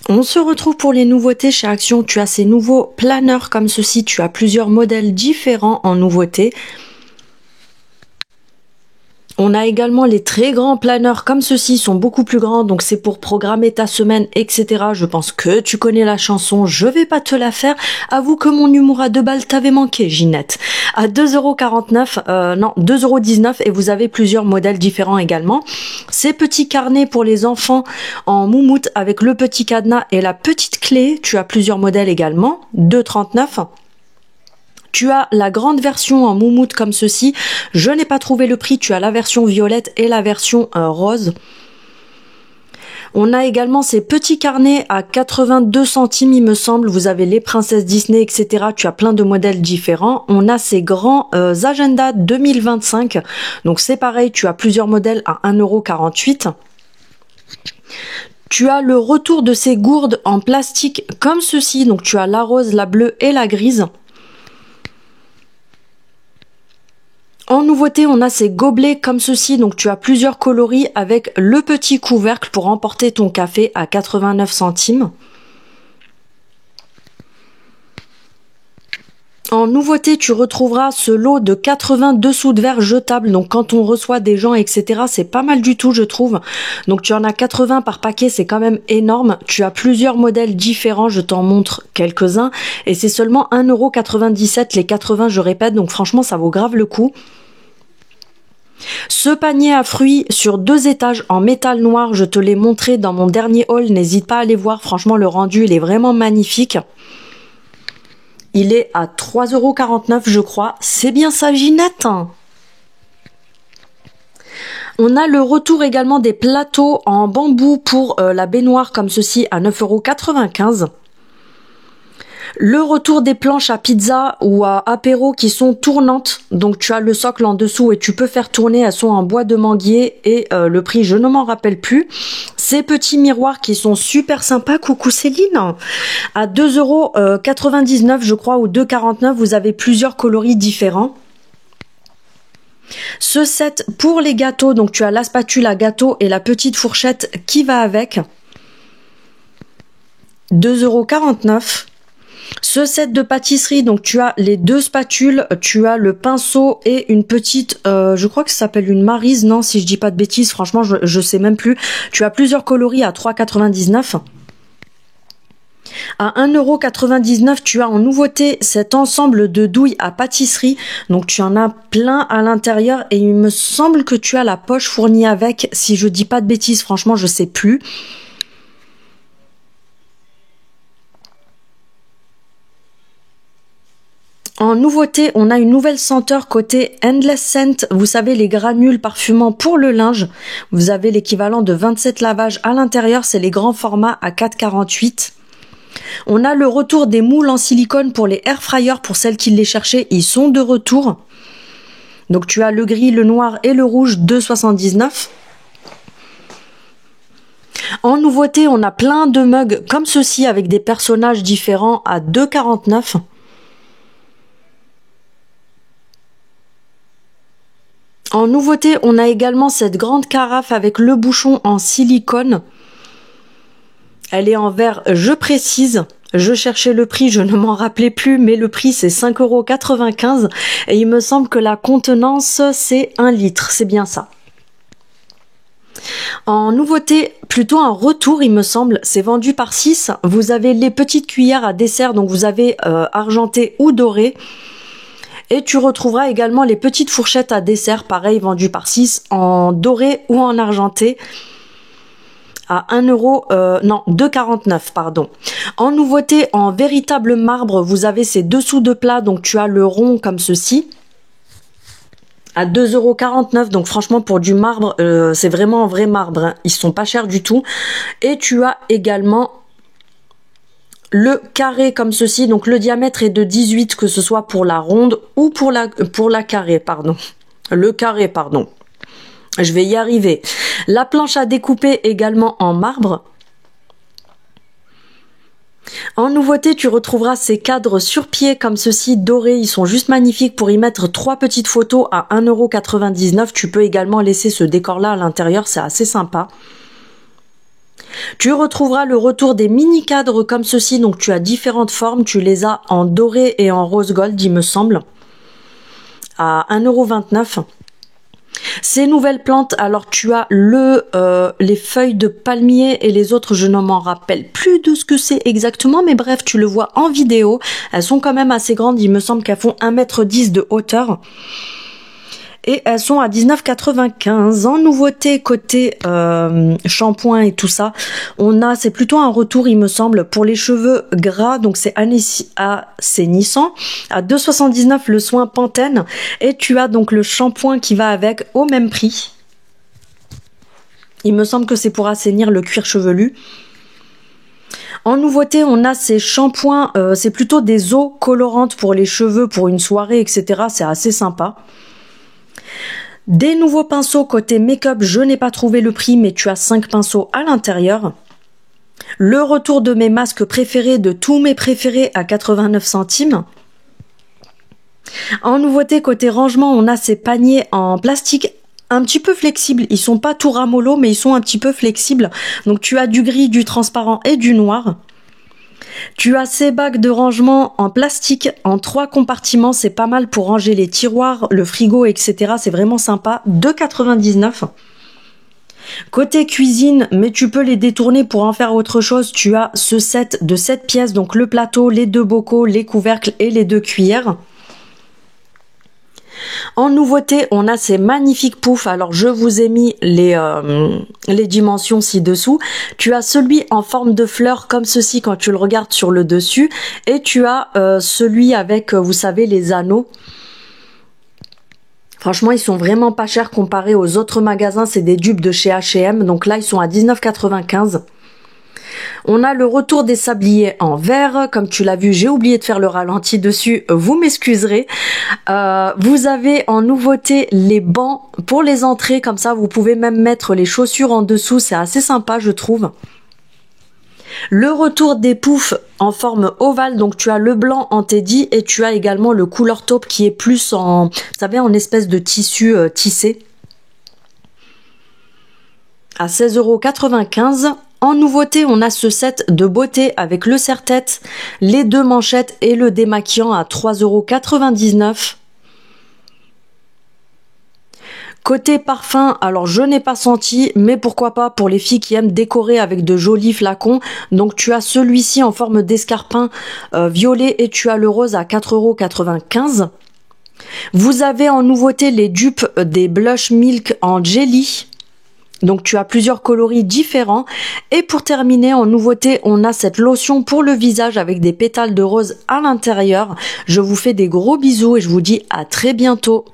On se retrouve pour les nouveautés chez Action. Tu as ces nouveaux planeurs comme ceci. Tu as plusieurs modèles différents en nouveautés. On a également les très grands planeurs comme ceci, sont beaucoup plus grands, donc c'est pour programmer ta semaine, etc. Je pense que tu connais la chanson, je vais pas te la faire. Avoue que mon humour à 2 balles t'avait manqué, Ginette. À 2,49 €, non, 2,19 € et vous avez plusieurs modèles différents également. Ces petits carnets pour les enfants en moumoute avec le petit cadenas et la petite clé, tu as plusieurs modèles également, 2,39 €. Tu as la grande version en moumoute comme ceci. Je n'ai pas trouvé le prix. Tu as la version violette et la version rose. On a également ces petits carnets à 82 centimes, il me semble. Vous avez les princesses Disney, etc. Tu as plein de modèles différents. On a ces grands agendas 2025. Donc c'est pareil, tu as plusieurs modèles à 1,48 €. Tu as le retour de ces gourdes en plastique comme ceci. Donc tu as la rose, la bleue et la grise. En nouveauté, on a ces gobelets comme ceci, donc tu as plusieurs coloris avec le petit couvercle pour emporter ton café à 89 centimes. En nouveauté, tu retrouveras ce lot de 80 dessous de verre jetables, donc quand on reçoit des gens, etc., c'est pas mal du tout, je trouve. Donc tu en as 80 par paquet, c'est quand même énorme. Tu as plusieurs modèles différents, je t'en montre quelques-uns, et c'est seulement 1,97 €, les 80, je répète, donc franchement, ça vaut grave le coup. Ce panier à fruits sur 2 étages en métal noir, je te l'ai montré dans mon dernier haul, n'hésite pas à aller voir, franchement le rendu il est vraiment magnifique. Il est à 3,49 € je crois, c'est bien ça Ginette. On a le retour également des plateaux en bambou pour la baignoire comme ceci à 9,95 €. Le retour des planches à pizza ou à apéro qui sont tournantes, donc tu as le socle en dessous et tu peux faire tourner, elles sont en bois de manguier et le prix je ne m'en rappelle plus. Ces petits miroirs qui sont super sympas, coucou Céline, à 2,99 € je crois ou 2,49 €, vous avez plusieurs coloris différents. Ce set pour les gâteaux, donc tu as la spatule à gâteau et la petite fourchette qui va avec, 2,49 €. Ce set de pâtisserie, donc tu as les 2 spatules, tu as le pinceau et une petite, je crois que ça s'appelle une Maryse, non si je dis pas de bêtises, franchement je sais même plus. Tu as plusieurs coloris à 3,99 €. À 1,99 €, tu as en nouveauté cet ensemble de douilles à pâtisserie, donc tu en as plein à l'intérieur et il me semble que tu as la poche fournie avec, si je dis pas de bêtises, franchement je sais plus. En nouveauté, on a une nouvelle senteur côté Endless Scent. Vous savez, les granules parfumants pour le linge. Vous avez l'équivalent de 27 lavages à l'intérieur. C'est les grands formats à 4,48 €. On a le retour des moules en silicone pour les air fryers. Pour celles qui les cherchaient, ils sont de retour. Donc tu as le gris, le noir et le rouge, 2,79 €. En nouveauté, on a plein de mugs comme ceci avec des personnages différents à 2,49 €. En nouveauté, on a également cette grande carafe avec le bouchon en silicone. Elle est en verre, je précise. Je cherchais le prix, je ne m'en rappelais plus, mais le prix c'est 5,95 € et il me semble que la contenance c'est 1 litre, c'est bien ça. En nouveauté, plutôt un retour il me semble, c'est vendu par 6. Vous avez les petites cuillères à dessert, donc vous avez argenté ou doré. Et tu retrouveras également les petites fourchettes à dessert, pareil, vendues par 6, en doré ou en argenté, à 2,49 €, pardon. En nouveauté, en véritable marbre, vous avez ces dessous de plat, donc tu as le rond comme ceci, à 2,49 €, donc franchement pour du marbre, c'est vraiment un vrai marbre, hein. Ils sont pas chers du tout. Et tu as également le carré comme ceci, donc le diamètre est de 18, que ce soit pour la ronde ou pour la carré, pardon. Le carré, pardon. Je vais y arriver. La planche à découper également en marbre. En nouveauté, tu retrouveras ces cadres sur pied comme ceci, dorés. Ils sont juste magnifiques pour y mettre 3 petites photos à 1,99 €. Tu peux également laisser ce décor-là à l'intérieur, c'est assez sympa. Tu retrouveras le retour des mini cadres comme ceci, donc tu as différentes formes, tu les as en doré et en rose gold il me semble, à 1,29 €. Ces nouvelles plantes, alors tu as les feuilles de palmier et les autres, je ne m'en rappelle plus de ce que c'est exactement, mais bref, tu le vois en vidéo. Elles sont quand même assez grandes, il me semble qu'elles font 1,10 m de hauteur. Et elles sont à 19,95 €. En nouveauté côté shampoing et tout ça, c'est plutôt un retour il me semble pour les cheveux gras, donc c'est assainissant à 2,79 € le soin Pantene, et tu as donc le shampoing qui va avec au même prix. Il me semble que c'est pour assainir le cuir chevelu. En nouveauté, on a ces shampoings, c'est plutôt des eaux colorantes pour les cheveux, pour une soirée, etc. C'est assez sympa. Des nouveaux pinceaux côté make-up, je n'ai pas trouvé le prix, mais tu as 5 pinceaux à l'intérieur. Le retour de mes masques préférés, de tous mes préférés, à 89 centimes. En nouveauté côté rangement, on a ces paniers en plastique un petit peu flexibles. Ils sont pas tout ramollo, mais ils sont un petit peu flexibles. Donc tu as du gris, du transparent et du noir. Tu as ces bacs de rangement en plastique en 3 compartiments, c'est pas mal pour ranger les tiroirs, le frigo, etc. C'est vraiment sympa, 2,99 €. Côté cuisine, mais tu peux les détourner pour en faire autre chose, tu as ce set de 7 pièces, donc le plateau, les 2 bocaux, les couvercles et les 2 cuillères. En nouveauté, on a ces magnifiques poufs. Alors, je vous ai mis les dimensions ci-dessous. Tu as celui en forme de fleur comme ceci quand tu le regardes sur le dessus. Et tu as celui avec, vous savez, les anneaux. Franchement, ils sont vraiment pas chers comparés aux autres magasins. C'est des dupes de chez H&M. Donc là, ils sont à 19,95 €. On a le retour des sabliers en verre, comme tu l'as vu, j'ai oublié de faire le ralenti dessus, vous m'excuserez. Vous avez en nouveauté les bancs pour les entrées, comme ça vous pouvez même mettre les chaussures en dessous, c'est assez sympa je trouve. Le retour des poufs en forme ovale, donc tu as le blanc en teddy et tu as également le couleur taupe qui est plus en, vous savez, en espèce de tissu tissé. À 16,95 €. En nouveauté, on a ce set de beauté avec le serre-tête, les 2 manchettes et le démaquillant à 3,99 €. Côté parfum, alors je n'ai pas senti, mais pourquoi pas pour les filles qui aiment décorer avec de jolis flacons. Donc tu as celui-ci en forme d'escarpin violet et tu as le rose à 4,95 €. Vous avez en nouveauté les dupes des Blush Milk en jelly. Donc tu as plusieurs coloris différents. Et pour terminer, en nouveauté, on a cette lotion pour le visage avec des pétales de rose à l'intérieur. Je vous fais des gros bisous et je vous dis à très bientôt.